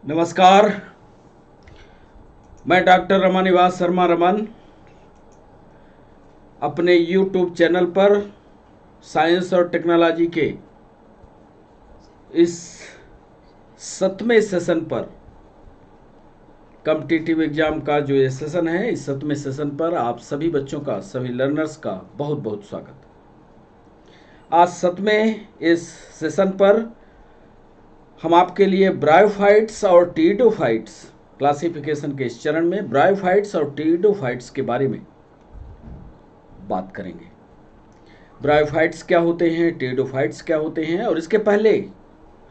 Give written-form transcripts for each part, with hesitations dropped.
नमस्कार। मैं डॉक्टर रमानिवास शर्मा रमन अपने YouTube चैनल पर साइंस और टेक्नोलॉजी के इस 7वें सेशन पर कॉम्पिटिटिव एग्जाम का जो ये सेशन है, इस 7वें सेशन पर आप सभी बच्चों का, सभी लर्नर्स का बहुत बहुत स्वागत। आज 7वें इस सेशन पर हम आपके लिए ब्रायोफाइट्स और टीरिडोफाइट्स क्लासिफिकेशन के इस चरण में ब्रायोफाइट्स और टीरिडोफाइट्स के बारे में बात करेंगे। ब्रायोफाइट्स क्या होते हैं, टीरिडोफाइट्स क्या होते हैं, और इसके पहले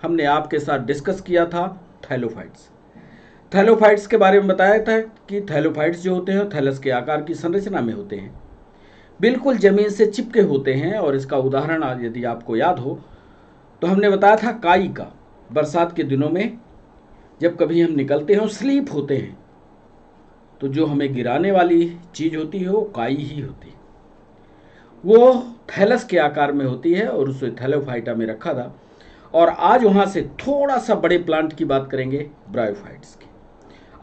हमने आपके साथ डिस्कस किया था थैलोफाइट्स। थैलोफाइट्स के बारे में बताया था कि थैलोफाइट्स जो होते हैं थैलस के आकार की संरचना में होते हैं, बिल्कुल जमीन से चिपके होते हैं। और इसका उदाहरण आज यदि आपको याद हो तो हमने बताया था काई का। बरसात के दिनों में जब कभी हम निकलते हैं और स्लीप होते हैं तो जो हमें गिराने वाली चीज़ होती है वो काई ही होती है। वो थैलस के आकार में होती है और उसे थैलोफाइटा में रखा था। और आज वहाँ से थोड़ा सा बड़े प्लांट की बात करेंगे, ब्रायोफाइट्स की।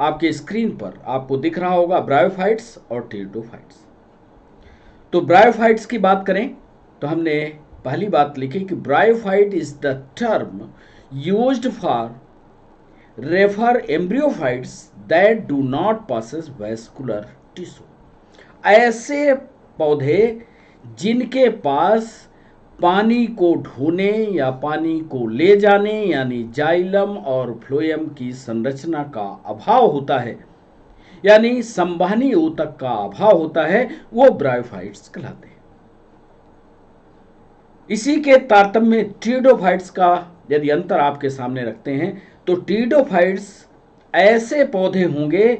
आपके स्क्रीन पर आपको दिख रहा होगा ब्रायोफाइट्स और टीरिडोफाइट्स। तो ब्रायोफाइट्स की बात करें तो हमने पहली बात लिखी कि bryophyte is the term used for refer embryophytes that do not passes vascular tissue. ऐसे पौधे जिनके पास पानी को ढोने या पानी को ले जाने यानी जाइलम और फ्लोएम की संरचना का अभाव होता है, यानी संवहनी ऊतक का अभाव होता है, वो ब्रायोफाइट्स कहलाते हैं। इसी के तारतम्य में टीरिडोफाइट्स का यदि अंतर आपके सामने रखते हैं तो टीरिडोफाइट्स ऐसे पौधे होंगे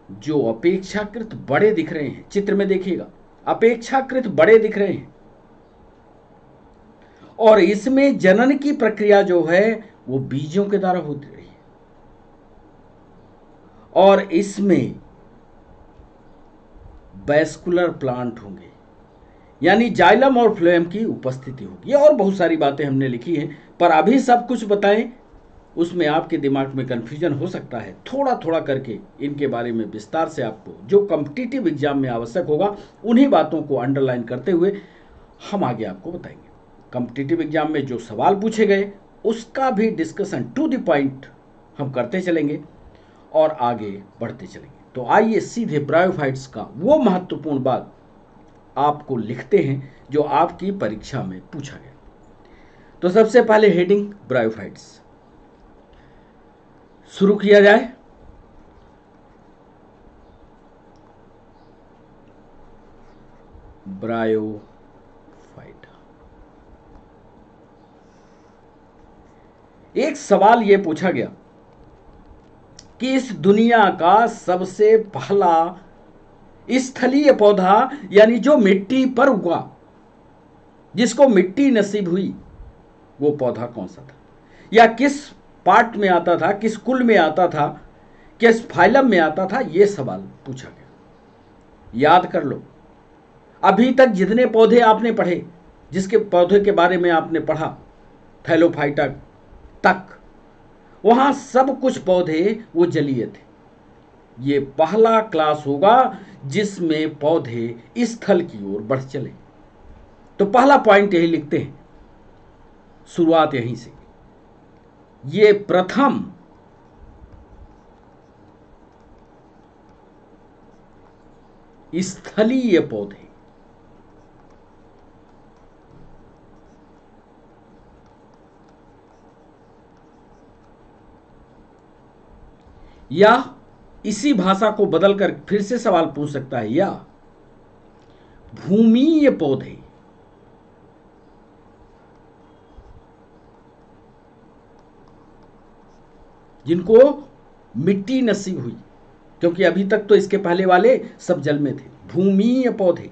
जो अपेक्षाकृत बड़े दिख रहे हैं। चित्र में देखिएगा, अपेक्षाकृत बड़े दिख रहे हैं। और इसमें जनन की प्रक्रिया जो है वो बीजों के द्वारा होती रही है। और इसमें वैस्कुलर प्लांट होंगे, यानी जाइलम और फ्लोएम की उपस्थिति होगी। और बहुत सारी बातें हमने लिखी हैं, पर अभी सब कुछ बताएं उसमें आपके दिमाग में कंफ्यूजन हो सकता है। थोड़ा थोड़ा करके इनके बारे में विस्तार से आपको जो कॉम्पिटिटिव एग्जाम में आवश्यक होगा उन्हीं बातों को अंडरलाइन करते हुए हम आगे आपको बताएंगे। कॉम्पिटिटिव एग्जाम में जो सवाल पूछे गए उसका भी डिस्कशन टू द पॉइंट हम करते चलेंगे और आगे बढ़ते चलेंगे। तो आइए सीधे ब्रायोफाइट्स का वो महत्वपूर्ण बात आपको लिखते हैं जो आपकी परीक्षा में पूछा गया। तो सबसे पहले हेडिंग ब्रायोफाइट्स शुरू किया जाए। ब्रायोफाइटा, एक सवाल यह पूछा गया कि इस दुनिया का सबसे पहला स्थलीय पौधा, यानी जो मिट्टी पर उगा, जिसको मिट्टी नसीब हुई, वो पौधा कौन सा था, या किस पार्ट में आता था, किस कुल में आता था, किस फाइलम में आता था, ये सवाल पूछा गया। याद कर लो, अभी तक जितने पौधे आपने पढ़े, जिसके पौधे के बारे में आपने पढ़ा थैलोफाइटा तक, वहां सब कुछ पौधे वो जलीय थे। ये पहला क्लास होगा जिसमें पौधे स्थल की ओर बढ़ चले। तो पहला पॉइंट यही लिखते हैं, शुरुआत यहीं से। ये प्रथम स्थलीय पौधे, या इसी भाषा को बदलकर फिर से सवाल पूछ सकता है, या भूमीय पौधे, जिनको मिट्टी नसीब हुई, क्योंकि अभी तक तो इसके पहले वाले सब जल में थे। भूमीय पौधे,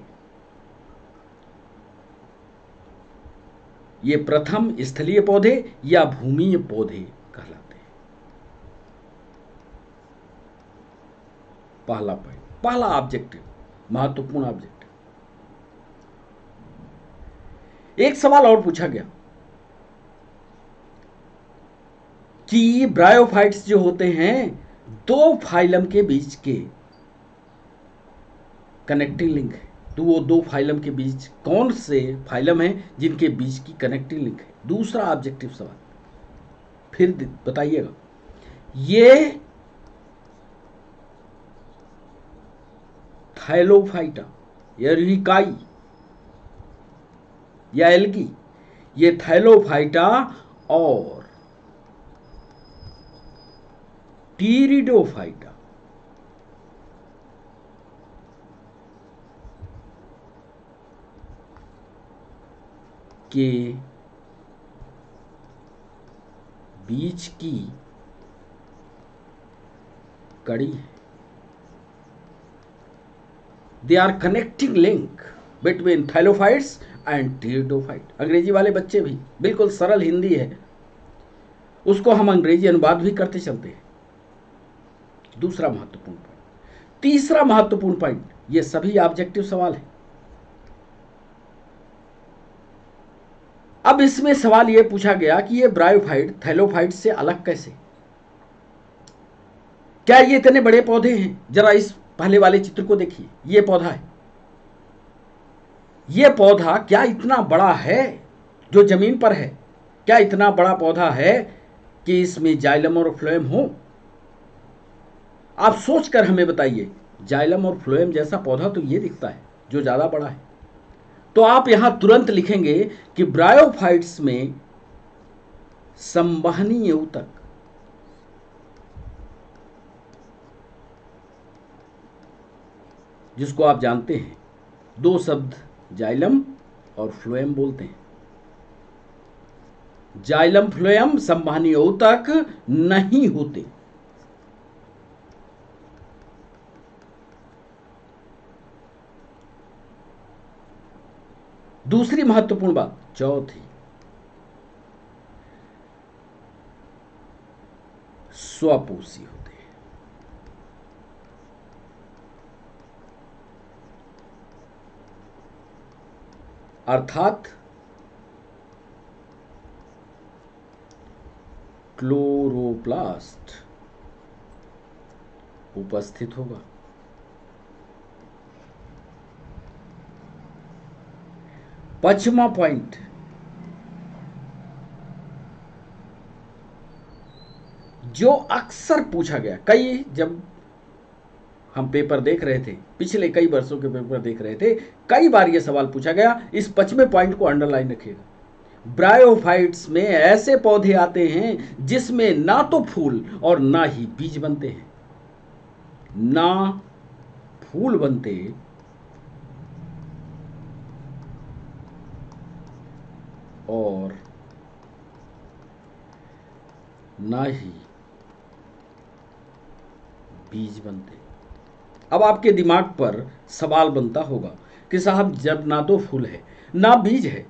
ये प्रथम स्थलीय पौधे या भूमीय पौधे कहलाते हैं। पहला पॉइंट, पहला ऑब्जेक्टिव, महत्वपूर्ण ऑब्जेक्टिव। एक सवाल और पूछा गया कि ब्रायोफाइट्स जो होते हैं दो फाइलम के बीच के कनेक्टिंग लिंक है। तो वो दो फाइलम के बीच कौन से फाइलम हैं जिनके बीच की कनेक्टिंग लिंक है? दूसरा ऑब्जेक्टिव सवाल फिर बताइएगा। ये थाइलोफाइटा या रिकाई या एल्गी, ये थाइलोफाइटा और टीरिडोफाइटा के बीच की कड़ी है। They are connecting link between thallophytes and pteridophyte. अंग्रेजी वाले बच्चे भी, बिल्कुल सरल हिंदी है, उसको हम अंग्रेजी अनुवाद भी करते चलते हैं। दूसरा महत्वपूर्ण पॉइंट। तीसरा महत्वपूर्ण पॉइंट, ये सभी ऑब्जेक्टिव सवाल है। अब इसमें सवाल यह पूछा गया कि ये ब्रायोफाइट थैलोफाइट से अलग कैसे? क्या ये इतने बड़े पौधे हैं? जरा इस पहले वाले चित्र को देखिए, ये पौधा है। ये पौधा क्या इतना बड़ा है जो जमीन पर है? क्या इतना बड़ा पौधा है कि इसमें जाइलम और फ्लोएम हो? आप सोचकर हमें बताइए। जाइलम और फ्लोएम जैसा पौधा तो ये दिखता है जो ज्यादा बड़ा है। तो आप यहां तुरंत लिखेंगे कि ब्रायोफाइट्स में संवहनी ऊतक, जिसको आप जानते हैं दो शब्द जाइलम और फ्लोएम बोलते हैं। जाइलम फ्लोएम संवहनी ऊतक नहीं होते। दूसरी महत्वपूर्ण बात, चौथी, स्वपोषी होते हैं। अर्थात क्लोरोप्लास्ट उपस्थित होगा। पांचवा पॉइंट, जो अक्सर पूछा गया, कई जब हम पेपर देख रहे थे, पिछले कई वर्षों के पेपर देख रहे थे, कई बार यह सवाल पूछा गया। इस पांचवें पॉइंट को अंडरलाइन रखिएगा। ब्रायोफाइट्स में ऐसे पौधे आते हैं जिसमें ना तो फूल और ना ही बीज बनते हैं। ना फूल बनते और ना ही बीज बनते। अब आपके दिमाग पर सवाल बनता होगा कि साहब जब ना तो फूल है ना बीज है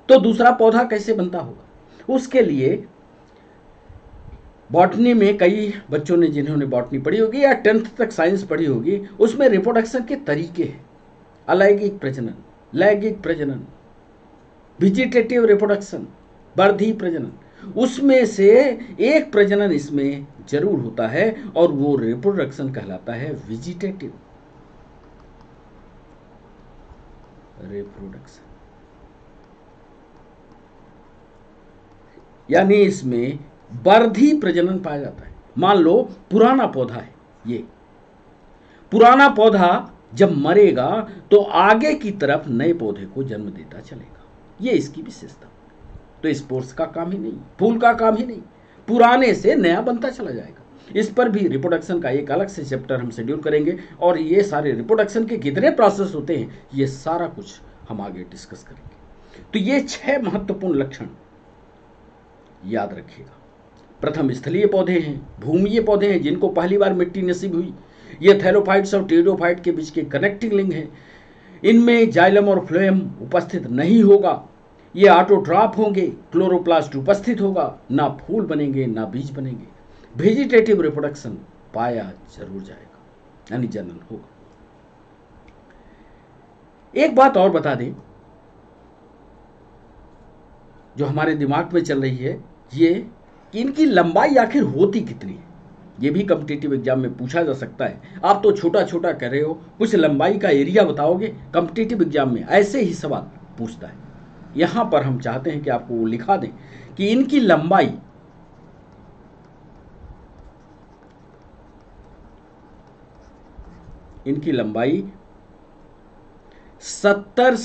तो दूसरा पौधा कैसे बनता होगा? उसके लिए बॉटनी में कई बच्चों ने, जिन्होंने बॉटनी पढ़ी होगी या 10th तक साइंस पढ़ी होगी, उसमें रिप्रोडक्शन के तरीके हैं। अलैंगिक प्रजनन, लैंगिक प्रजनन, वेजिटेटिव रिप्रोडक्शन, वर्धी प्रजनन, उसमें से एक प्रजनन इसमें जरूर होता है और वो रिप्रोडक्शन कहलाता है वेजिटेटिव रिप्रोडक्शन। यानी इसमें वर्धी प्रजनन पाया जाता है। मान लो पुराना पौधा है, ये पुराना पौधा जब मरेगा तो आगे की तरफ नए पौधे को जन्म देता चलेगा। ये इसकी विशेषता। तो स्पोर्ट्स का काम ही नहीं, फूल का काम ही नहीं, पुराने से नया बनता चला जाएगा। इस पर भी रिप्रोडक्शन का एक अलग से चैप्टर हम शेड्यूल करेंगे और ये सारे रिप्रोडक्शन के कितने प्रोसेस होते हैं ये सारा कुछ हम आगे डिस्कस करेंगे। तो ये 6 महत्वपूर्ण लक्षण याद रखिएगा। प्रथम, स्थलीय पौधे हैं, भूमीय पौधे हैं जिनको पहली बार मिट्टी नसीब हुई। ये थैलोफाइट्स और टेरिडोफाइट के बीच के कनेक्टिंग लिंक है। इनमें जाइलम और फ्लोएम उपस्थित नहीं होगा। ये ऑटोट्रॉफ होंगे, क्लोरोप्लास्ट उपस्थित होगा, ना फूल बनेंगे ना बीज बनेंगे। वेजिटेटिव रिप्रोडक्शन पाया जरूर जाएगा, यानी जनन होगा। एक बात और बता दें जो हमारे दिमाग में चल रही है, ये कि इनकी लंबाई आखिर होती कितनी है। ये भी कॉम्पिटिटिव एग्जाम में पूछा जा सकता है। आप तो छोटा छोटा कर रहे हो, कुछ लंबाई का एरिया बताओगे। कॉम्पिटिटिव एग्जाम में ऐसे ही सवाल पूछता है। यहां पर हम चाहते हैं कि आपको वो लिखा दें कि इनकी लंबाई इनकी लंबाई 70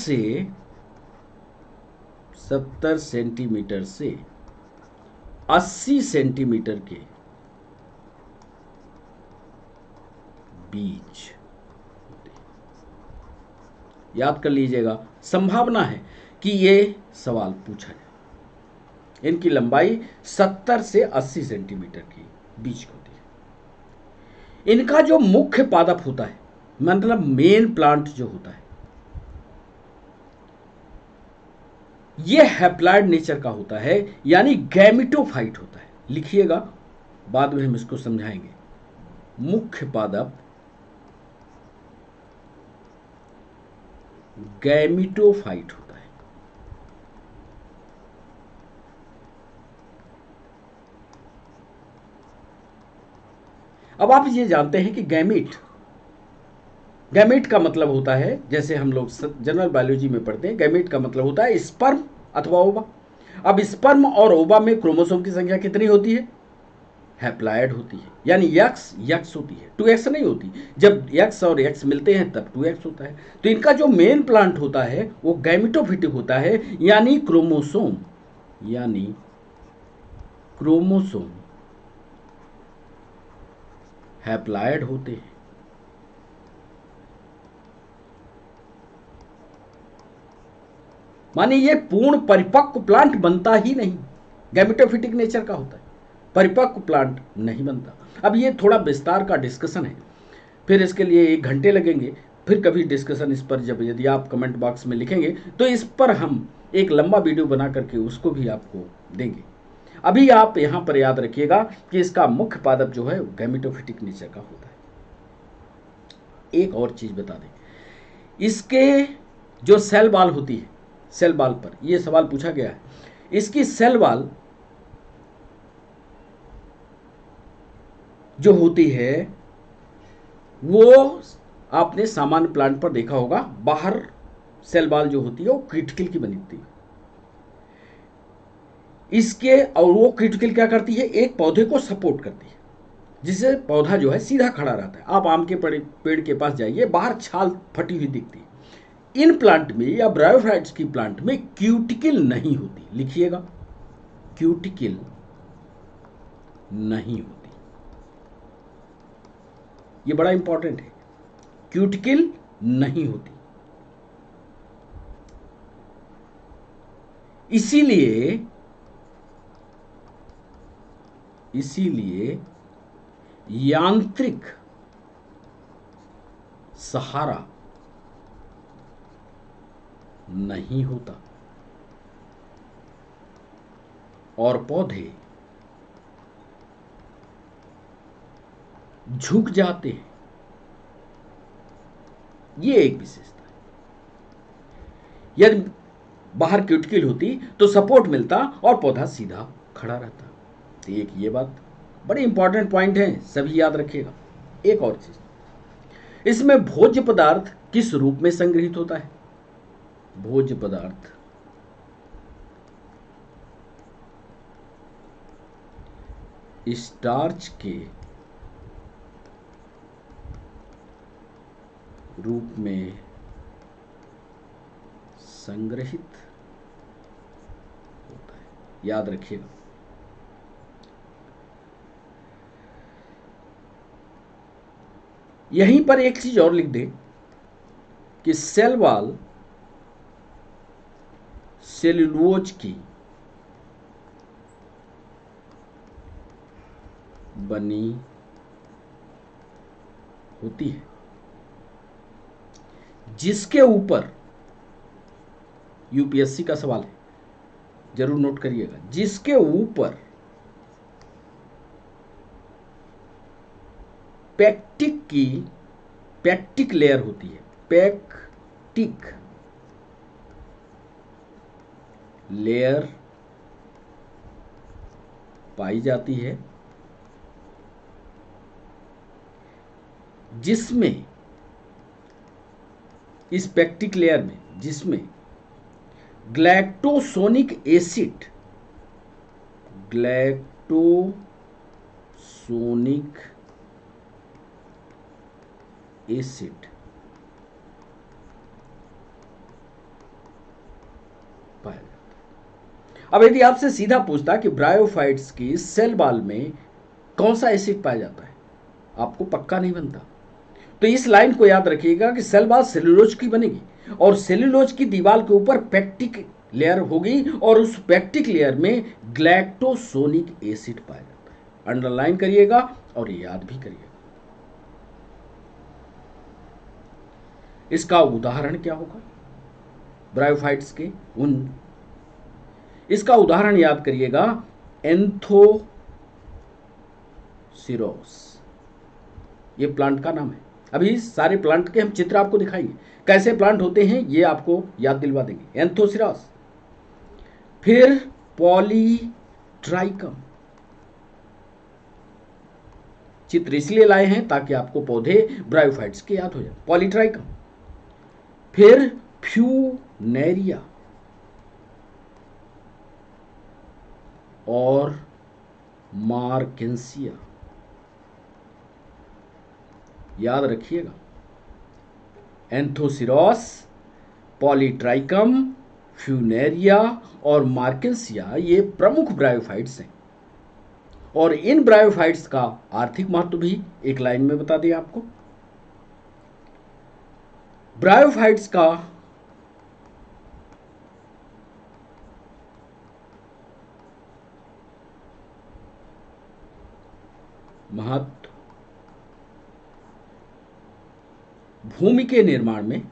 सेंटीमीटर से 80 सेंटीमीटर के बीच। याद कर लीजिएगा, संभावना है कि ये सवाल पूछा जाए। इनकी लंबाई 70 से 80 सेंटीमीटर के बीच होती है। इनका जो मुख्य पादप होता है, मतलब मेन प्लांट जो होता है, ये हैप्लॉइड नेचर का होता है, यानी गैमेटोफाइट होता है। लिखिएगा, बाद में हम इसको समझाएंगे। मुख्य पादप गैमेटोफाइट होता है। अब आप ये जानते हैं कि गैमेट का मतलब होता है, जैसे हम लोग जनरल बायोलॉजी में पढ़ते हैं, गैमेट का मतलब होता है स्पर्म अथवा ओवा। अब स्पर्म और ओवा में क्रोमोसोम की संख्या कितनी होती है? हैप्लॉइड होती है, यानी यक्स होती है, 2x नहीं होती। जब x और x मिलते हैं तब 2x होता है। तो इनका जो मेन प्लांट होता है वो गैमेटोफिटिक होता है, यानी क्रोमोसोम हैप्लॉइड होते हैं। माने ये पूर्ण परिपक्व प्लांट बनता ही नहीं, गैमेटोफिटिक नेचर का होता है, परिपक्व प्लांट नहीं बनता। अब ये थोड़ा विस्तार का डिस्कशन है, फिर इसके लिए 1 घंटे लगेंगे। फिर कभी डिस्कशन इस पर, जब यदि आप कमेंट बॉक्स में लिखेंगे तो इस पर हम एक लंबा वीडियो बना करके उसको भी आपको देंगे। अभी आप यहाँ पर याद रखिएगा कि इसका मुख्य पादप जो है गैमेटोफिटिक नेचर का होता है। एक और चीज बता दें, इसके जो सेल वॉल होती है, सेल वॉल पर यह सवाल पूछा गया है, इसकी सेल वॉल जो होती है वो आपने सामान्य प्लांट पर देखा होगा, बाहर सेल वॉल जो होती है वो क्रिटिकल की बनी होती है इसके, और वो क्रिटिकल क्या करती है? एक पौधे को सपोर्ट करती है, जिससे पौधा जो है सीधा खड़ा रहता है। आप आम के पेड़ के पास जाइए, बाहर छाल फटी हुई दिखती है। इन प्लांट में या ब्रायोफाइट्स की प्लांट में क्यूटिकल नहीं होती। लिखिएगा, क्यूटिकल नहीं होती। ये बड़ा इंपॉर्टेंट है, क्यूटिकल नहीं होती। इसीलिए यांत्रिक सहारा नहीं होता और पौधे झुक जाते हैं। ये एक विशेषता है। यदि बाहर क्यूटिकल होती तो सपोर्ट मिलता और पौधा सीधा खड़ा रहता। तो एक ये बात बड़ी इंपॉर्टेंट पॉइंट है, सभी याद रखिएगा। एक और चीज, इसमें भोज्य पदार्थ किस रूप में संग्रहित होता है? भोज्य पदार्थ स्टार्च के रूप में संग्रहित होता है। याद रखिएगा। यहीं पर एक चीज और लिख दें कि सेल वॉल सेल्यूलोज की बनी होती है, जिसके ऊपर, यूपीएससी का सवाल है, जरूर नोट करिएगा, जिसके ऊपर पैक्टिक लेयर होती है। पैक्टिक लेयर पाई जाती है जिसमें इस पेक्टिक लेयर में जिसमें ग्लैक्टोसोनिक एसिड पाया जाता है। अब यदि आपसे सीधा पूछता कि ब्रायोफाइट्स की सेल वॉल में कौन सा एसिड पाया जाता है, आपको पक्का नहीं बनता। तो इस लाइन को याद रखिएगा कि सेल वॉल सेलुलोज की बनेगी और सेलुलोज की दीवार के ऊपर पेक्टिक लेयर होगी और उस पेक्टिक लेयर में ग्लैक्टोसोनिक एसिड पाया जाता है। अंडरलाइन करिएगा और याद भी करिएगा। इसका उदाहरण क्या होगा ब्रायोफाइट्स के इसका उदाहरण याद करिएगा, एंथोसिरोस, ये प्लांट का नाम है। अभी सारे प्लांट के हम चित्र आपको दिखाएंगे, कैसे प्लांट होते हैं ये आपको याद दिलवा देंगे। एंथोसिरोस, फिर पॉलीट्राइकम, चित्र इसलिए लाए हैं ताकि आपको पौधे ब्रायोफाइट्स के याद हो जाए। पॉलीट्राइकम, फिर फ्यूनेरिया और मार्केंसिया। याद रखिएगा, एंथोसिरोस, पॉलीट्राइकम, फ्यूनेरिया और मार्केंसिया ये प्रमुख ब्रायोफाइट्स हैं और इन ब्रायोफाइट्स का आर्थिक महत्व भी एक लाइन में बता दें आपको। ब्रायोफाइट्स का महत्व भूमि के निर्माण में,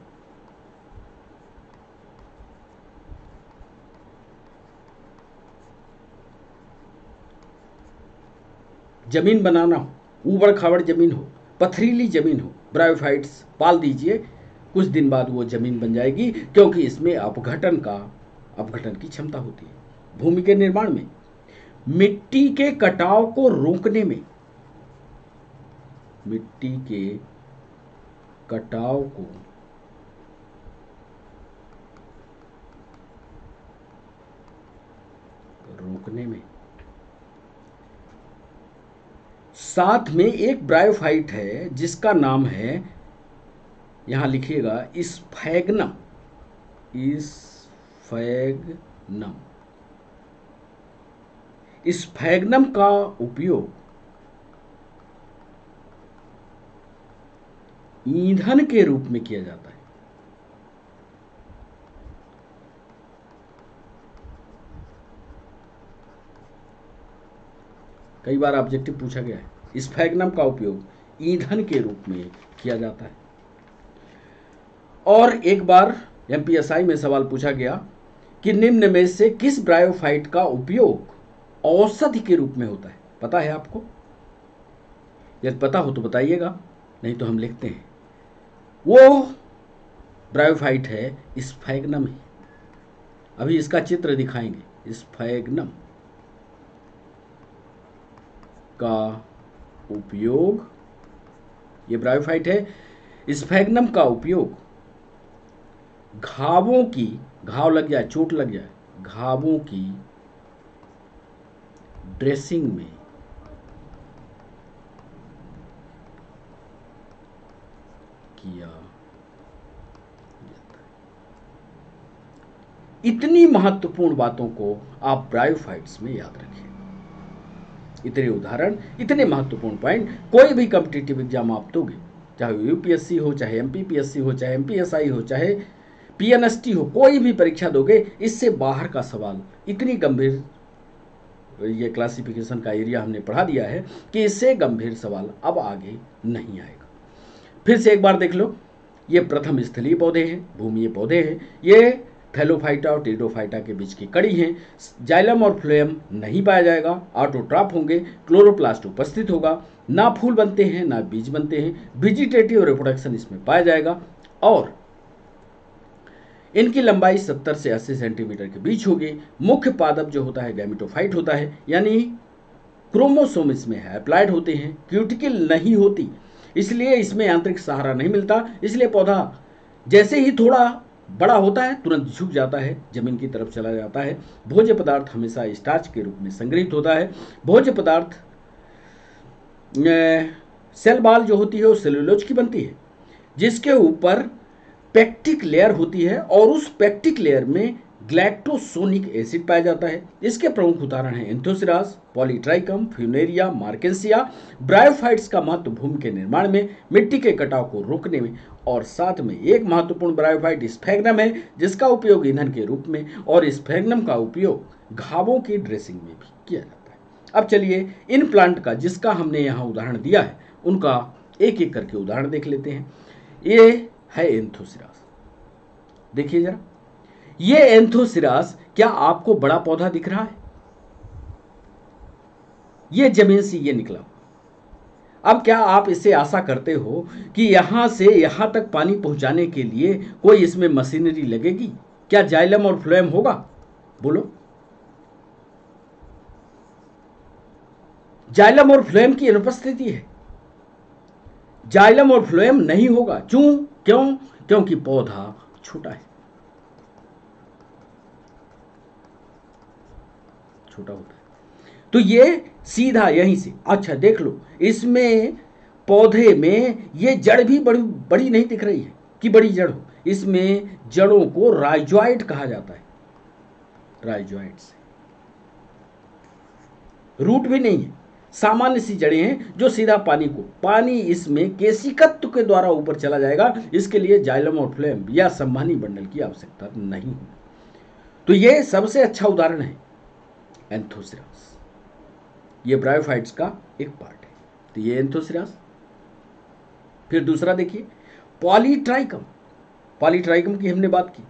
जमीन बनाना हो, ऊबड़ खाबड़ जमीन हो, पथरीली जमीन हो, ब्रायोफाइट्स पाल दीजिए, कुछ दिन बाद वो जमीन बन जाएगी क्योंकि इसमें अपघटन की क्षमता होती है। भूमि के निर्माण में, मिट्टी के कटाव को रोकने में, मिट्टी के कटाव को रोकने में, साथ में एक ब्रायोफाइट है जिसका नाम है, यहां लिखिएगा, स्फैग्नम। स्फैग्नम का उपयोग ईंधन के रूप में किया जाता है। कई बार ऑब्जेक्टिव पूछा गया है, स्फैग्नम का उपयोग ईंधन के रूप में किया जाता है। और एक बार एमपीएसआई में सवाल पूछा गया कि निम्न में से किस ब्रायोफाइट का उपयोग औषधि के रूप में होता है, पता है आपको? यदि पता हो तो बताइएगा, नहीं तो हम लिखते हैं। वो ब्रायोफाइट है स्फैग्नम ही। अभी इसका चित्र दिखाएंगे। स्फैग्नम का उपयोग, ये ब्रायोफाइट है। स्फैग्नम का उपयोग घाव लग जाए, चोट लग जाए, घावों की ड्रेसिंग में किया जाता है। इतनी महत्वपूर्ण बातों को आप ब्रायोफाइट्स में याद रखें। इतने उदाहरण, इतने महत्वपूर्ण पॉइंट, कोई भी कॉम्पिटिटिव एग्जाम आप दोगे, चाहे यूपीएससी हो, चाहे एमपीपीएससी हो, चाहे एमपीएसआई हो, चाहे पीएनएसटी हो, कोई भी परीक्षा दोगे, इससे बाहर का सवाल, इतनी गंभीर ये क्लासिफिकेशन का एरिया हमने पढ़ा दिया है कि इससे गंभीर सवाल अब आगे नहीं आएगा। फिर से एक बार देख लो, ये प्रथम स्थलीय पौधे हैं, भूमीय पौधे हैं, ये थैलोफाइटा और टेरिडोफाइटा के बीच की कड़ी हैं। जाइलम और फ्लोएम नहीं पाया जाएगा, ऑटोट्रॉप होंगे, क्लोरोप्लास्ट उपस्थित होगा, ना फूल बनते हैं ना बीज बनते हैं, वेजिटेटिव रिप्रोडक्शन इसमें पाया जाएगा और इनकी लंबाई 70 से 80 सेंटीमीटर के बीच होगी। मुख्य पादप जो होता है गैमेटोफाइट होता है, यानी क्रोमोसोम इसमें है अप्लाइड होते हैं, क्यूटिकल नहीं होती, इसलिए इसमें आंतरिक सहारा नहीं मिलता। इसलिए पौधा जैसे ही थोड़ा बड़ा होता है तुरंत झुक जाता है, जमीन की तरफ चला जाता है। भोज्य पदार्थ हमेशा स्टार्च के रूप में संग्रहित होता है। भोज्य पदार्थ सेल बाल जो होती है वो सेलुलोज की बनती है, जिसके ऊपर पेक्टिक लेयर होती है और उस पेक्टिक लेयर में ग्लैक्टोसोनिक एसिड पाया जाता है। इसके प्रमुख उदाहरण हैं एंथोसिरास, पॉलीट्राइकम, फ्यूनेरिया, मार्केंसिया। ब्रायोफाइट्स का महत्व भूमि के निर्माण में, मिट्टी के कटाव को रोकने में, और साथ में एक महत्वपूर्ण ब्रायोफाइट स्फैग्नम है, जिसका उपयोग ईंधन के रूप में और स्फैग्नम का उपयोग घावों की ड्रेसिंग में भी किया जाता है। अब चलिए इन प्लांट का जिसका हमने यहाँ उदाहरण दिया है उनका एक एक करके उदाहरण देख लेते हैं। ये है एंथोसिरास। देखिए जरा, ये एंथोसिरास क्या आपको बड़ा पौधा दिख रहा है? ये जमीन से ये निकला। अब क्या आप इससे आशा करते हो कि यहां से यहां तक पानी पहुंचाने के लिए कोई इसमें मशीनरी लगेगी? क्या जाइलम और फ्लोएम होगा? बोलो। जाइलम और फ्लोएम की अनुपस्थिति है। जाइलम और फ्लोएम नहीं होगा। क्यों? क्योंकि पौधा छोटा है, छोटा होता है। तो ये सीधा यहीं से, अच्छा देख लो, इसमें पौधे में ये जड़ भी बड़ी नहीं दिख रही है कि बड़ी जड़ हो। इसमें जड़ों को राइजॉइड कहा जाता है, राइजॉइड से। रूट भी नहीं है, सामान्य सी जड़ें हैं जो सीधा पानी इसमें केशिकत्व के द्वारा ऊपर चला जाएगा। इसके लिए जाइलम और फ्लोएम या संवहनी बंडल की आवश्यकता नहीं है। तो ये सबसे अच्छा उदाहरण है एंथोसिरास। ये ब्रायोफाइट्स का एक पार्ट है। तो ये एंथोसिरास। फिर दूसरा देखिए पॉलीट्राइकम। पॉलीट्राइकम की हमने बात की।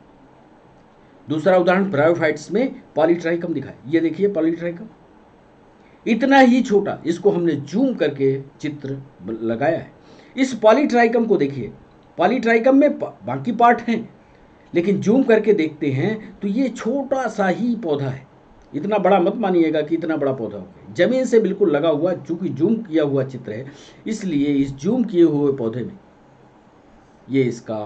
दूसरा उदाहरण ब्रायोफाइट्स में पॉलीट्राइकम दिखाए। ये देखिए पॉलीट्राइकम इतना ही छोटा, इसको हमने जूम करके चित्र लगाया है। इस पॉलीट्राइकम को देखिए, पॉलीट्राइकम में बाकी पार्ट हैं, लेकिन जूम करके देखते हैं तो ये छोटा सा ही पौधा है। इतना बड़ा मत मानिएगा कि इतना बड़ा पौधा होगा, जमीन से बिल्कुल लगा हुआ। चूंकि जूम किया हुआ चित्र है, इसलिए इस जूम किए हुए पौधे में ये इसका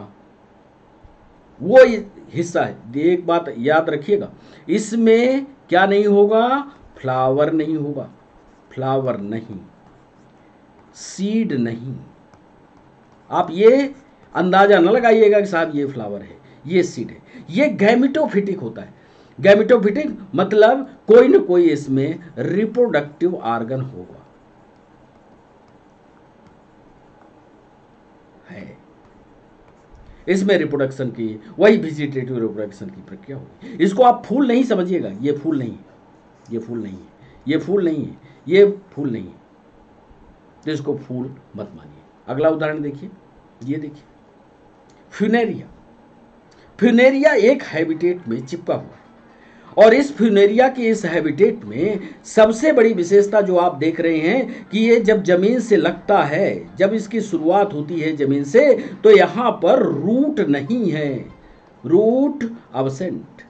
वो हिस्सा है। एक बात याद रखिएगा, इसमें क्या नहीं होगा? फ्लावर नहीं होगा। फ्लावर नहीं, सीड नहीं। आप ये अंदाजा न लगाइएगा कि साहब ये फ्लावर है, ये सीड है। ये गैमेटोफिटिक होता है। गैमेटोफिटिक मतलब कोई न कोई इसमें रिप्रोडक्टिव ऑर्गन होगा, है। इसमें रिप्रोडक्शन की, वही वेजिटेटिव रिप्रोडक्शन की प्रक्रिया होगी। इसको आप फूल नहीं समझिएगा। ये फूल नहीं है, ये फूल नहीं है, ये फूल नहीं है, ये फूल नहीं है। तो इसको फूल मत मानिए। अगला उदाहरण देखिए, ये देखिए फ्यूनेरिया। फ्यूनेरिया एक हैबिटेट में चिपका हुआ है, और इस फ्यूनेरिया के इस हैबिटेट में सबसे बड़ी विशेषता जो आप देख रहे हैं कि ये जब जमीन से लगता है, जब इसकी शुरुआत होती है जमीन से, तो यहां पर रूट नहीं है, रूट अब्सेंट।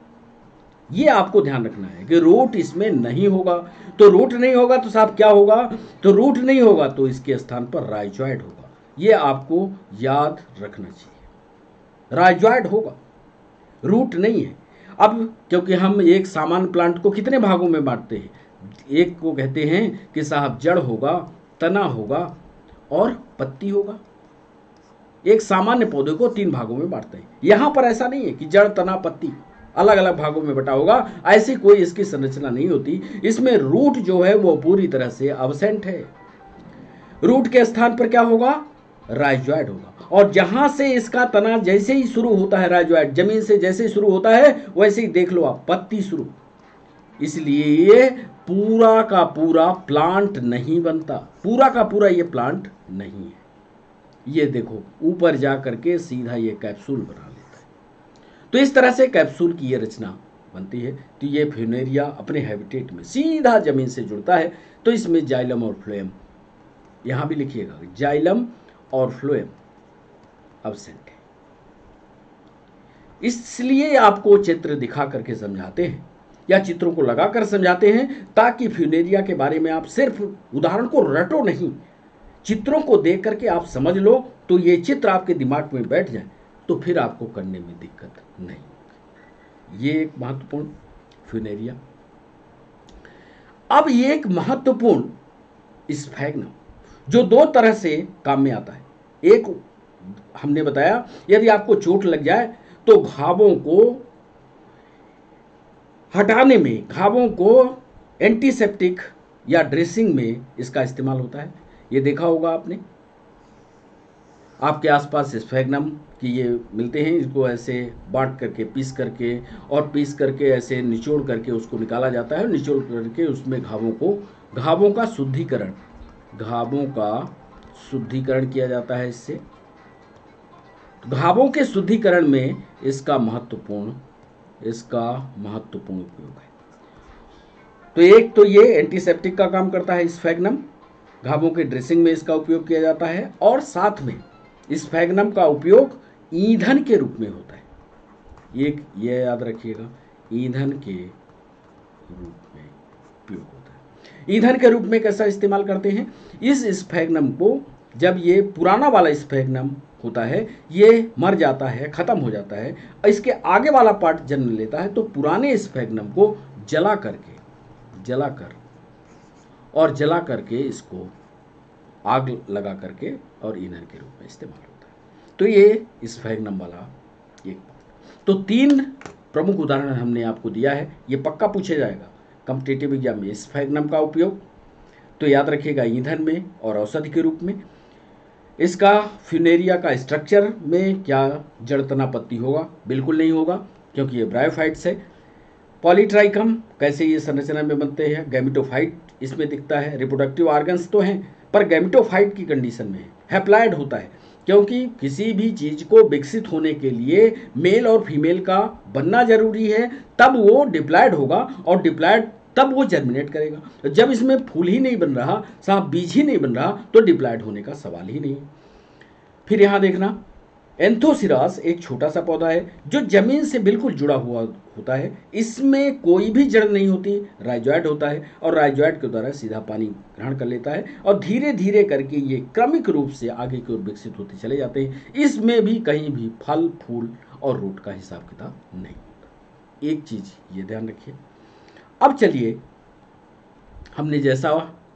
ये आपको ध्यान रखना है कि रूट इसमें नहीं होगा। तो रूट नहीं होगा तो साहब क्या होगा? तो रूट नहीं होगा तो इसके स्थान पर राइजॉइड होगा। ये आपको याद रखना चाहिए, राइजॉइड होगा, रूट नहीं है। अब क्योंकि हम एक सामान्य प्लांट को कितने भागों में बांटते हैं? एक को कहते हैं कि साहब जड़ होगा, तना होगा और पत्ती होगा। एक सामान्य पौधे को 3 भागों में बांटते हैं। यहां पर ऐसा नहीं है कि जड़, तना, पत्ती अलग अलग भागों में बटा होगा। ऐसी कोई इसकी संरचना नहीं होती। इसमें रूट जो है वो पूरी तरह से अब्सेंट है। रूट के स्थान पर क्या होगा? राइजॉइड होगा। और जहां से इसका तना जैसे ही शुरू होता है, राइजॉइड जमीन से जैसे ही शुरू होता है, वैसे ही देख लो आप पत्ती शुरू। इसलिए ये पूरा का पूरा प्लांट नहीं बनता, पूरा का पूरा ये प्लांट नहीं है। ये देखो ऊपर जा करके सीधा ये कैप्सूल बना लेता है। तो इस तरह से कैप्सूल की ये रचना बनती है। तो ये फ्यूनेरिया अपने हैबिटेट में सीधा जमीन से जुड़ता है। तो इसमें जाइलम और फ्लोएम, यहां भी लिखिएगा जाइलम और फ्लोएम अब्सेंट है। इसलिए आपको चित्र दिखा करके समझाते हैं या चित्रों को लगाकर समझाते हैं, ताकि फ्यूनेरिया के बारे में आप सिर्फ उदाहरण को रटो नहीं, चित्रों को देख करके आप समझ लो, तो ये चित्र आपके दिमाग में बैठ जाए, तो फिर आपको करने में दिक्कत नहीं। ये एक महत्वपूर्ण फ्यूनेरिया। अब ये एक महत्वपूर्ण स्फैग्नम जो दो तरह से काम में आता है। एक हमने बताया, यदि आपको चोट लग जाए तो घावों को हटाने में, घावों को एंटीसेप्टिक या ड्रेसिंग में इसका इस्तेमाल होता है। ये देखा होगा आपने, आपके आसपास स्फैग्नम कि ये मिलते हैं, इसको ऐसे बांट करके पीस करके ऐसे निचोड़ करके उसको निकाला जाता है। निचोड़ करके उसमें घावों का शुद्धिकरण किया जाता है। इससे घावों के शुद्धिकरण में इसका महत्वपूर्ण उपयोग है। तो एक तो ये एंटीसेप्टिक का काम करता है स्फैग्नम, घावों के ड्रेसिंग में इसका उपयोग किया जाता है, और साथ में स्फैग्नम का उपयोग ईंधन के रूप में होता है। ये याद रखिएगा, ईंधन के रूप में उपयोग होता है। ईंधन के रूप में कैसा इस्तेमाल करते हैं, इस स्फैग्नम को, जब ये पुराना वाला स्फैग्नम होता है, ये मर जाता है, खत्म हो जाता है, इसके आगे वाला पार्ट जन्म लेता है, तो पुराने स्फैग्नम को जला करके इसको आग लगा करके और ईंधन के रूप में इस्तेमाल होता है। तो ये स्फैग्नम वाला एक। तो 3 प्रमुख उदाहरण हमने आपको दिया है, ये पक्का पूछा जाएगा कॉम्पिटिटिव एग्जाम में। स्फैग्नम का उपयोग तो याद रखिएगा ईंधन में और औषधि के रूप में। इसका फ्यूनेरिया का स्ट्रक्चर में क्या जड़ तना पत्ती होगा? बिल्कुल नहीं होगा, क्योंकि ये ब्रायोफाइट्स है। पॉलीट्राइकम कैसे ये संरचना में बनते हैं? गैमेटोफाइट इसमें दिखता है। रिप्रोडक्टिव ऑर्गन्स तो हैं, पर गैमेटोफाइट की कंडीशन में है। हैप्लॉइड होता है, क्योंकि किसी भी चीज को विकसित होने के लिए मेल और फीमेल का बनना जरूरी है, तब वो डिप्लॉयड होगा, और डिप्लॉयड तब वो जर्मिनेट करेगा। जब इसमें फूल ही नहीं बन रहा, साहब बीज ही नहीं बन रहा, तो डिप्लॉयड होने का सवाल ही नहीं। फिर यहां देखना, एंथोसिरास एक छोटा सा पौधा है जो जमीन से बिल्कुल जुड़ा हुआ होता है। इसमें कोई भी जड़ नहीं होती, राइजोइड होता है, और राइजोइड के द्वारा सीधा पानी ग्रहण कर लेता है, और धीरे धीरे करके ये क्रमिक रूप से आगे की ओर विकसित होते चले जाते हैं। इसमें भी कहीं भी फल, फूल और रूट का हिसाब किताब नहीं होता। एक चीज ये ध्यान रखिए। अब चलिए, हमने जैसा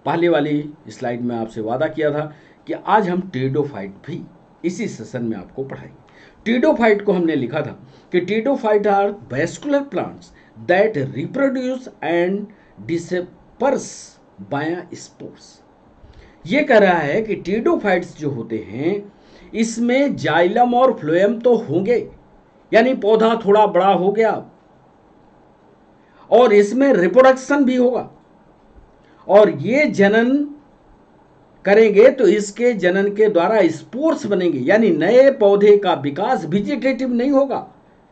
पहले वाली स्लाइड में आपसे वादा किया था कि आज हम टेरिडोफाइट भी इसी सेशन में आपको पढ़ाएंगे। टेरिडोफाइट को हमने लिखा था कि pteridophyte are vascular plants that reproduce and disperse by spores. ये कह रहा है कि टेरिडोफाइट्स जो होते हैं, इसमें जाइलम और फ्लोएम तो होंगे, यानी पौधा थोड़ा बड़ा हो गया, और इसमें रिप्रोडक्शन भी होगा, और ये जनन करेंगे तो इसके जनन के द्वारा स्पोर्स बनेंगे, यानी नए पौधे का विकास वेजिटेटिव नहीं होगा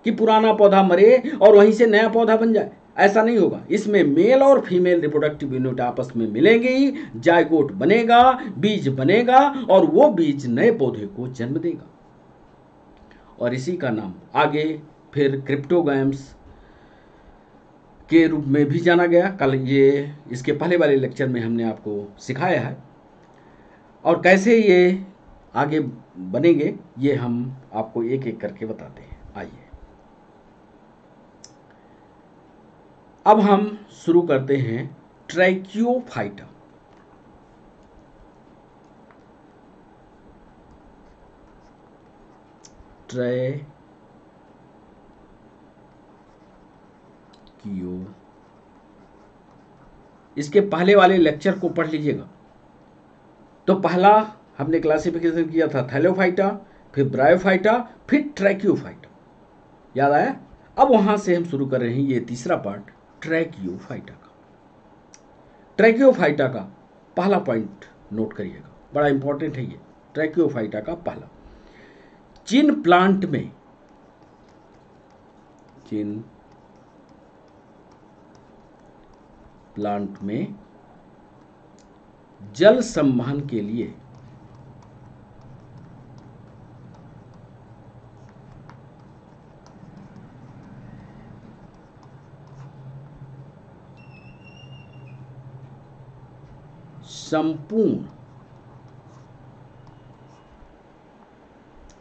कि पुराना पौधा मरे और वहीं से नया पौधा बन जाए, ऐसा नहीं होगा। इसमें मेल और फीमेल रिप्रोडक्टिव यूनिट आपस में मिलेंगे ही, जायगोट बनेगा, बीज बनेगा, और वो बीज नए पौधे को जन्म देगा, और इसी का नाम आगे फिर क्रिप्टोगैम्स के रूप में भी जाना गया। कल ये इसके पहले वाले लेक्चर में हमने आपको सिखाया है, और कैसे ये आगे बनेंगे ये हम आपको एक एक करके बताते हैं। आइए अब हम शुरू करते हैं ट्रैकियोफाइटा। इसके पहले वाले लेक्चर को पढ़ लीजिएगा। तो पहला हमने क्लासिफिकेशन किया था थैलोफाइटा, फिर ब्रायोफाइटा, फिर ट्रैकियोफाइटा, याद आया? अब वहां से हम शुरू कर रहे हैं ये तीसरा पार्ट ट्रैकियोफाइटा का। ट्रैकियोफाइटा का पहला पॉइंट नोट करिएगा, बड़ा इंपॉर्टेंट है ये। ट्रैकियोफाइटा का पहला, जिन प्लांट में जल संवहन के लिए संपूर्ण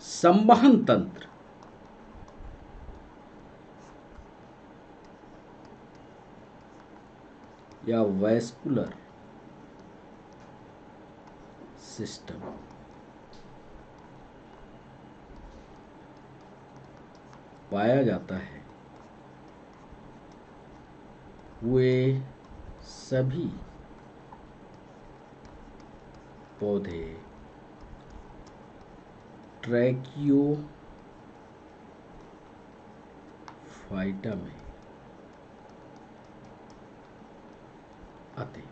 संवहन तंत्र या वैस्कुलर सिस्टम पाया जाता है, वे सभी पौधे ट्रैकियोफाइटा में आते हैं।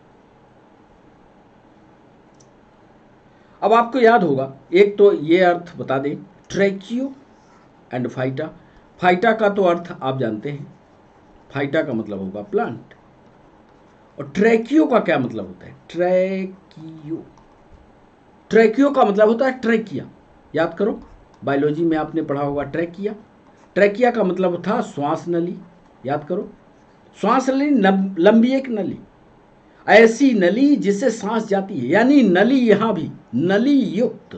अब आपको याद होगा, एक तो ये अर्थ बता दें, ट्रैकियो एंड फाइटा। फाइटा का तो अर्थ आप जानते हैं, फाइटा का मतलब होगा प्लांट, और ट्रैकियो का क्या मतलब होता है? ट्रैकियो, ट्रैकियो का मतलब होता है ट्रैकिया। याद करो, बायोलॉजी में आपने पढ़ा होगा ट्रैकिया। ट्रैकिया का मतलब था श्वास नली। याद करो, श्वास नली लंबी एक नली, ऐसी नली जिससे सांस जाती है, यानी नली, यहां भी नली युक्त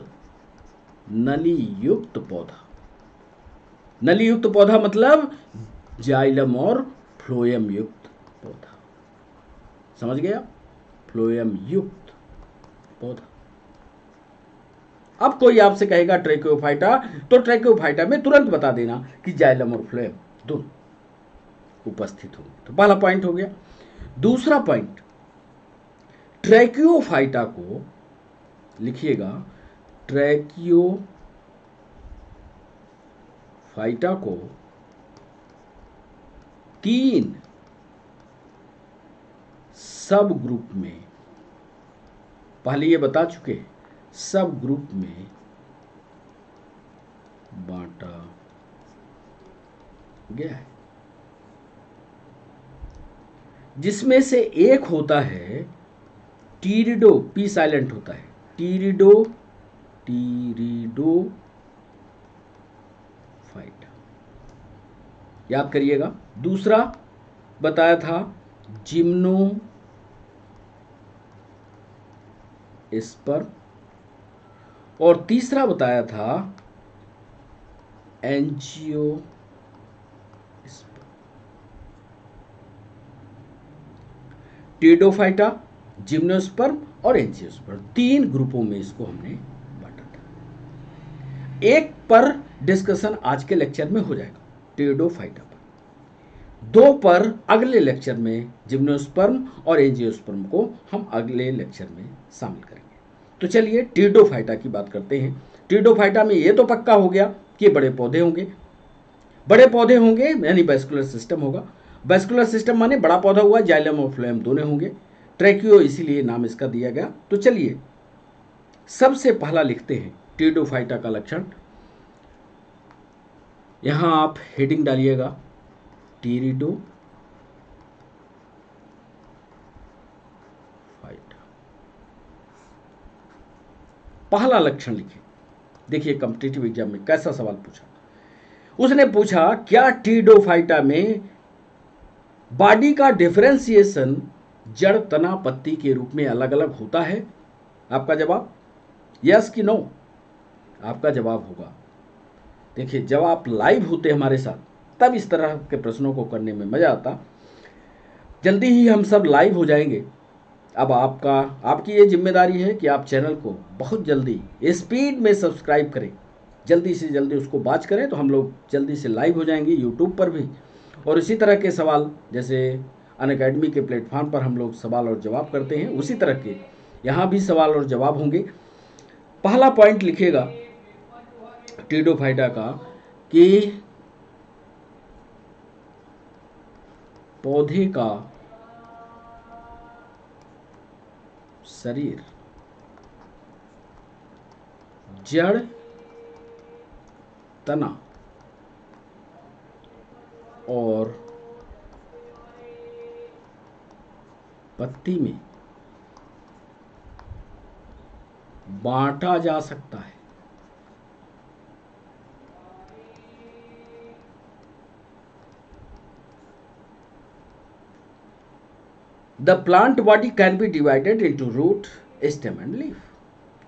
पौधा। नली युक्त पौधा मतलब जाइलम और फ्लोएम युक्त पौधा। समझ गया? फ्लोएम युक्त पौधा। अब कोई आपसे कहेगा ट्रैकियोफाइटा, तो ट्रैकियोफाइटा में तुरंत बता देना कि जाइलम और फ्लोएम दोनों उपस्थित होंगे। तो पहला पॉइंट हो गया। दूसरा पॉइंट, ट्रैकियोफाइटा को लिखिएगा, ट्रैकियोफाइटा को 3 सब ग्रुप में, पहले ये बता चुके, सब ग्रुप में बांटा गया है, जिसमें से एक होता है टीरिडो, पी साइलेंट होता है, टीरिडो फाइटा। याद करिएगा। दूसरा बताया था जिम्नो स्पर्म, और तीसरा बताया था एंजियो स्पर्म। टीरिडोफाइटा, जिम्नोस्पर्म और एंजियोस्पर्म, 3 ग्रुपों में इसको हमने बांटा था। एक पर डिस्कशन आज के लेक्चर में हो जाएगा टीरिडोफाइटा पर, 2 पर अगले लेक्चर में जिम्नोस्पर्म और एंजियोस्पर्म को हम अगले लेक्चर में शामिल करेंगे। तो चलिए टीरिडोफाइटा की बात करते हैं। टीरिडोफाइटा में ये तो पक्का हो गया कि बड़े पौधे होंगे, बड़े पौधे होंगे यानी वैस्कुलर सिस्टम होगा। वैस्कुलर सिस्टम माने बड़ा पौधा हुआ, जाइलम और फ्लोएम दोनों होंगे। ट्रैकियो इसीलिए नाम इसका दिया गया। तो चलिए सबसे पहला लिखते हैं टीरिडोफाइटा का लक्षण। यहां आप हेडिंग डालिएगा, टीरिडोफाइटा। पहला लक्षण लिखिए। देखिए कॉम्पिटिटिव एग्जाम में कैसा सवाल पूछा। उसने पूछा क्या टीरिडोफाइटा में बॉडी का डिफरेंशिएशन जड़, तना, पत्ती के रूप में अलग अलग होता है? आपका जवाब यस कि नो? आपका जवाब होगा, देखिए जब आप लाइव होते हमारे साथ तब इस तरह के प्रश्नों को करने में मजा आता। जल्दी ही हम सब लाइव हो जाएंगे। अब आपकी ये जिम्मेदारी है कि आप चैनल को बहुत जल्दी स्पीड में सब्सक्राइब करें, जल्दी से जल्दी उसको वॉच करें, तो हम लोग जल्दी से लाइव हो जाएंगे यूट्यूब पर भी। और इसी तरह के सवाल जैसे अनअकैडमी के प्लेटफॉर्म पर हम लोग सवाल और जवाब करते हैं, उसी तरह के यहाँ भी सवाल और जवाब होंगे। पहला पॉइंट लिखिएगा टीरिडोफाइटा का कि पौधे का शरीर जड़, तना और पत्ती में बांटा जा सकता है। The plant body can be divided into root, stem and leaf.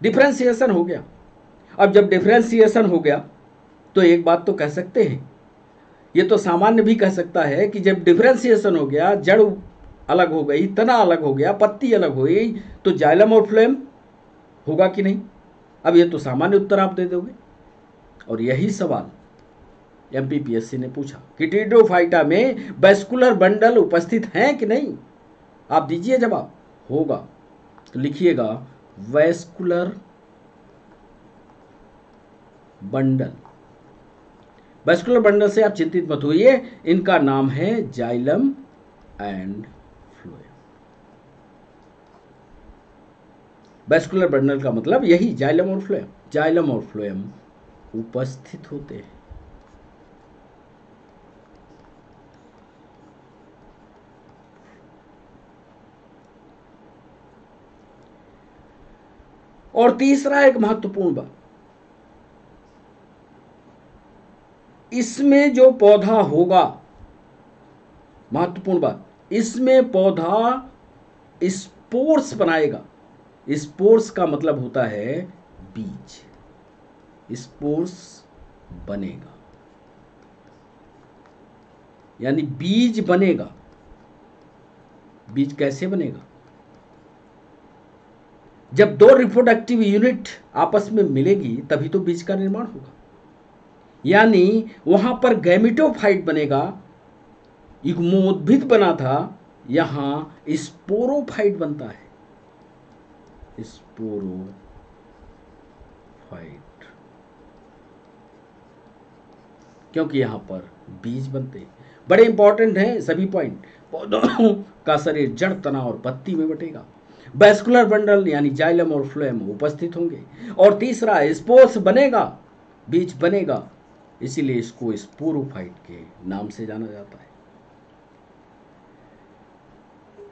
Differentiation हो गया। अब जब डिफ्रेंसिएशन हो गया तो एक बात तो कह सकते हैं, ये तो सामान्य भी कह सकता है कि जब डिफ्रेंसिएशन हो गया, जड़ अलग हो गई, तना अलग हो गया, पत्ती अलग हो गई, तो जाइलम और फ्लोएम होगा कि नहीं। अब ये तो सामान्य उत्तर आप दे दोगे। और यही सवाल एमपीपीएससी ने पूछा कि टीडोफाइटा में वेस्कुलर बंडल उपस्थित हैं कि नहीं। आप दीजिए जवाब। होगा तो लिखिएगा वेस्कुलर बंडल। वेस्कुलर बंडल से आप चिंतित मत होइए, इनका नाम है xylem and phloem. Vascular bundle का मतलब यही जाइलम और फ्लोएम। जाइलम और फ्लोएम उपस्थित होते हैं। और तीसरा एक महत्वपूर्ण बात, इसमें जो पौधा होगा, महत्वपूर्ण बात, इसमें पौधा स्पोर्स बनाएगा। स्पोर्स का मतलब होता है बीज। स्पोर्स बनेगा यानी बीज बनेगा। बीज कैसे बनेगा? जब दो रिप्रोडक्टिव यूनिट आपस में मिलेगी तभी तो बीज का निर्माण होगा। यानी वहां पर गैमेटोफाइट बनेगा, युग्मोद्भिद बना था, यहां स्पोरोफाइट बनता है। स्पोरोफाइट। क्योंकि यहां पर बीज बनते हैं। बड़े इंपॉर्टेंट हैं सभी पॉइंट। पौधों का शरीर जड़, तना और पत्ती में बटेगा। वेस्कुलर बंडल यानी जाइलम और फ्लोएम उपस्थित होंगे। और तीसरा स्पोर्स बनेगा, बीज बनेगा, इसीलिए इसको स्पोरोफाइट के नाम से जाना जाता है।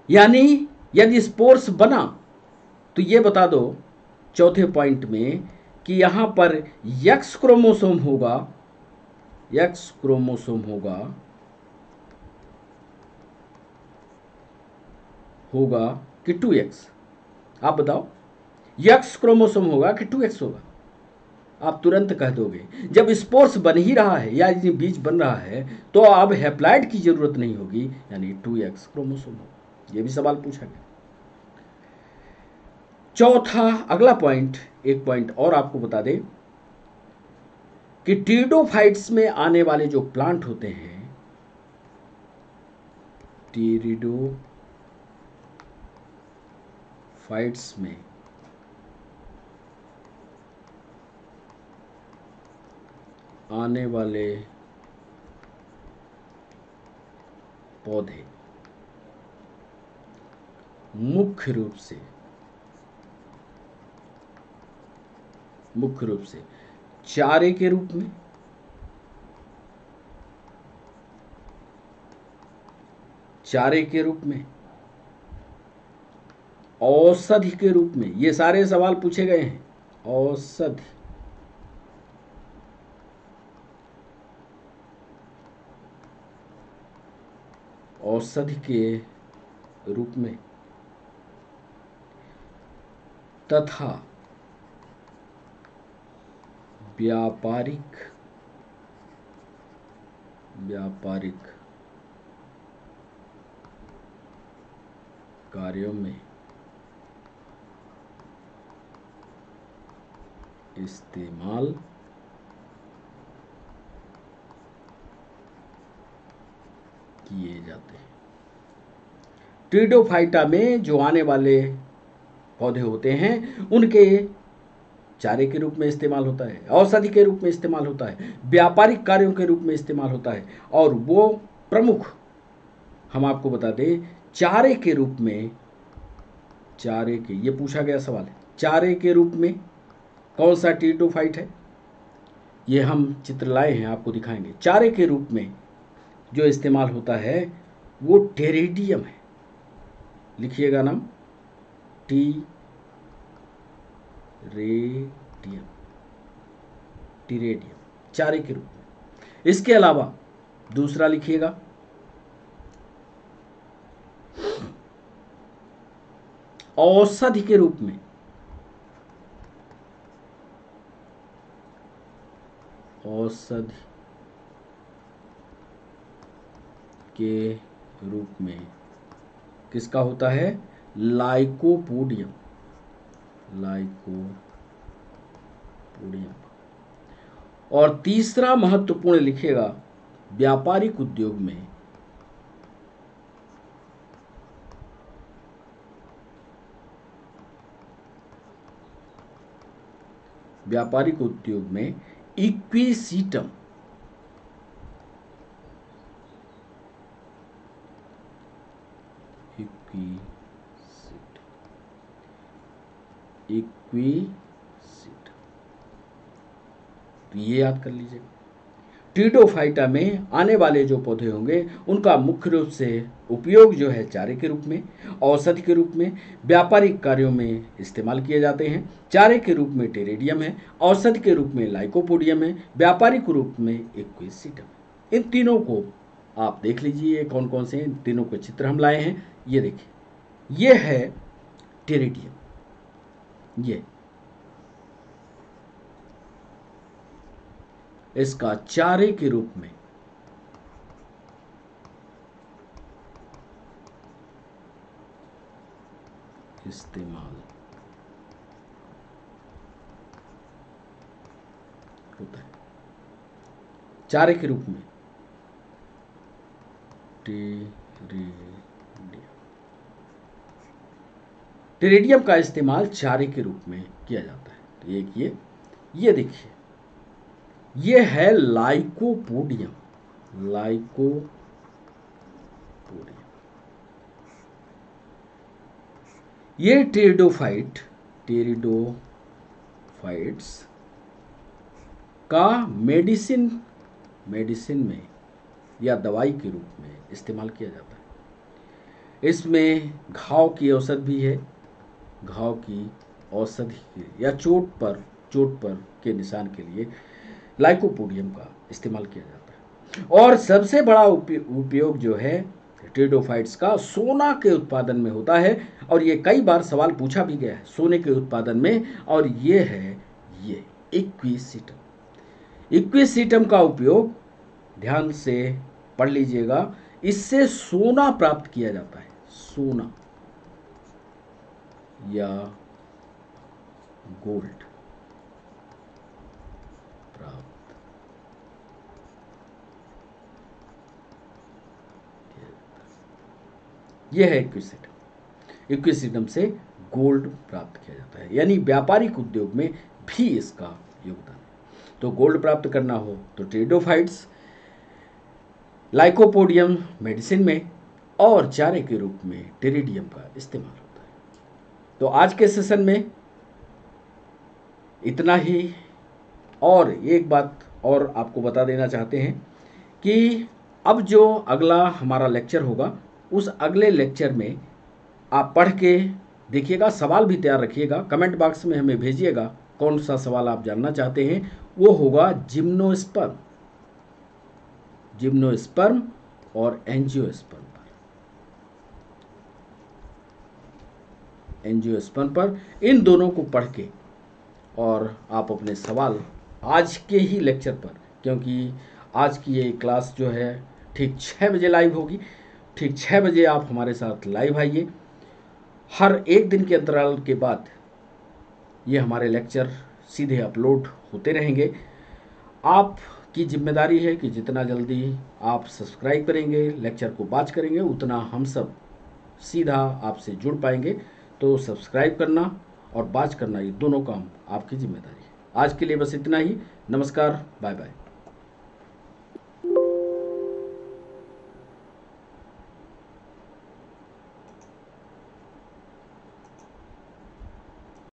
यानी यदि स्पोर्स बना तो ये बता दो चौथे पॉइंट में कि यहां पर एक्स क्रोमोसोम होगा, एक्स क्रोमोसोम होगा कि 2x। आप बताओ एक्स क्रोमोसोम होगा कि 2x होगा? आप तुरंत कह दोगे जब स्पोर्स बन ही रहा है या यदि बीज बन रहा है तो अब हैप्लॉइड की जरूरत नहीं होगी, यानी 2x क्रोमोसोम होगा। यह भी सवाल पूछा गया। चौथा अगला पॉइंट, एक पॉइंट और आपको बता दें कि टीरिडोफाइट्स में आने वाले जो प्लांट होते हैं, टीरिडोफाइट्स में आने वाले पौधे मुख्य रूप से चारे के रूप में, औषधि के रूप में, ये सारे सवाल पूछे गए हैं। औषधि के रूप में तथा व्यापारिक कार्यों में इस्तेमाल किए जाते हैं। टीरिडोफाइटा में जो आने वाले पौधे होते हैं उनके चारे के रूप में इस्तेमाल होता है, औषधि के रूप में इस्तेमाल होता है, व्यापारिक कार्यों के रूप में इस्तेमाल होता है, और वो प्रमुख हम आपको बता दें चारे के रूप में, ये पूछा गया सवाल है, चारे के रूप में कौन सा टीरिडोफाइट है, ये हम चित्र लाए हैं आपको दिखाएंगे। चारे के रूप में जो इस्तेमाल होता है वो टेरेडियम है। लिखिएगा नाम, टीरेडियम, चारे के रूप में। इसके अलावा दूसरा लिखिएगा औषधि के रूप में, औषधि के रूप में किसका होता है? Lycopodium, lycopodium. और तीसरा महत्वपूर्ण लिखिएगा, व्यापारिक उद्योग में, व्यापारिक उद्योग में इक्विसीटम, इक्विसीटम, तो ये याद कर लीजिए। ट्रिडोफाइटा में आने वाले जो पौधे होंगे उनका मुख्य रूप से उपयोग जो है चारे के रूप में, औषधि के रूप में, व्यापारिक कार्यों में इस्तेमाल किए जाते हैं। चारे के रूप में टेरेडियम है, औषधि के रूप में लाइकोपोडियम है, व्यापारिक रूप में इक्विसीटम। इन तीनों को आप देख लीजिए कौन कौन से, इन तीनों के चित्र हम लाए हैं। ये देखिए, ये है टेरेडियम, ये इसका चारे के रूप में इस्तेमाल होता है, चारे के रूप में टेरेडियम का इस्तेमाल चारे के रूप में किया जाता है। तो एक ये देखिए, ये है लाइकोपोडियम, लाइकोपोडियम। ये टेरिडोफाइट्स का मेडिसिन में या दवाई के रूप में इस्तेमाल किया जाता है। इसमें घाव की औषधि भी है, घाव की औषधि या चोट पर के निशान के लिए लाइकोपोडियम का इस्तेमाल किया जाता है। और सबसे बड़ा उपयोग जो है टेरिडोफाइट्स का सोना के उत्पादन में होता है, और ये कई बार सवाल पूछा भी गया है सोने के उत्पादन में। और ये है ये इक्विसीटम। इक्विसीटम का उपयोग ध्यान से पढ़ लीजिएगा, इससे सोना प्राप्त किया जाता है, सोना या गोल्ड प्राप्त। यह है इक्विसीटम। इक्विसीटम से गोल्ड प्राप्त किया जाता है, यानी व्यापारिक उद्योग में भी इसका योगदान है। तो गोल्ड प्राप्त करना हो तो टेरिडोफाइट्स, लाइकोपोडियम मेडिसिन में, और चारे के रूप में टेरिडियम का इस्तेमाल होता है। तो आज के सेशन में इतना ही। और एक बात और आपको बता देना चाहते हैं कि अब जो अगला हमारा लेक्चर होगा, उस अगले लेक्चर में आप पढ़ के देखिएगा, सवाल भी तैयार रखिएगा, कमेंट बॉक्स में हमें भेजिएगा कौन सा सवाल आप जानना चाहते हैं। वो होगा जिम्नोस्पर्म और एंजियोस्पर्म पर इन दोनों को पढ़ के, और आप अपने सवाल आज के ही लेक्चर पर, क्योंकि आज की ये क्लास जो है ठीक 6 बजे लाइव होगी, ठीक 6 बजे आप हमारे साथ लाइव आइए। हर एक दिन के अंतराल के बाद ये हमारे लेक्चर सीधे अपलोड होते रहेंगे। आपकी जिम्मेदारी है कि जितना जल्दी आप सब्सक्राइब करेंगे, लेक्चर को वॉच करेंगे, उतना हम सब सीधा आपसे जुड़ पाएंगे। तो सब्सक्राइब करना और वॉच करना, ये दोनों काम आपकी जिम्मेदारी है। आज के लिए बस इतना ही। नमस्कार, बाय बाय।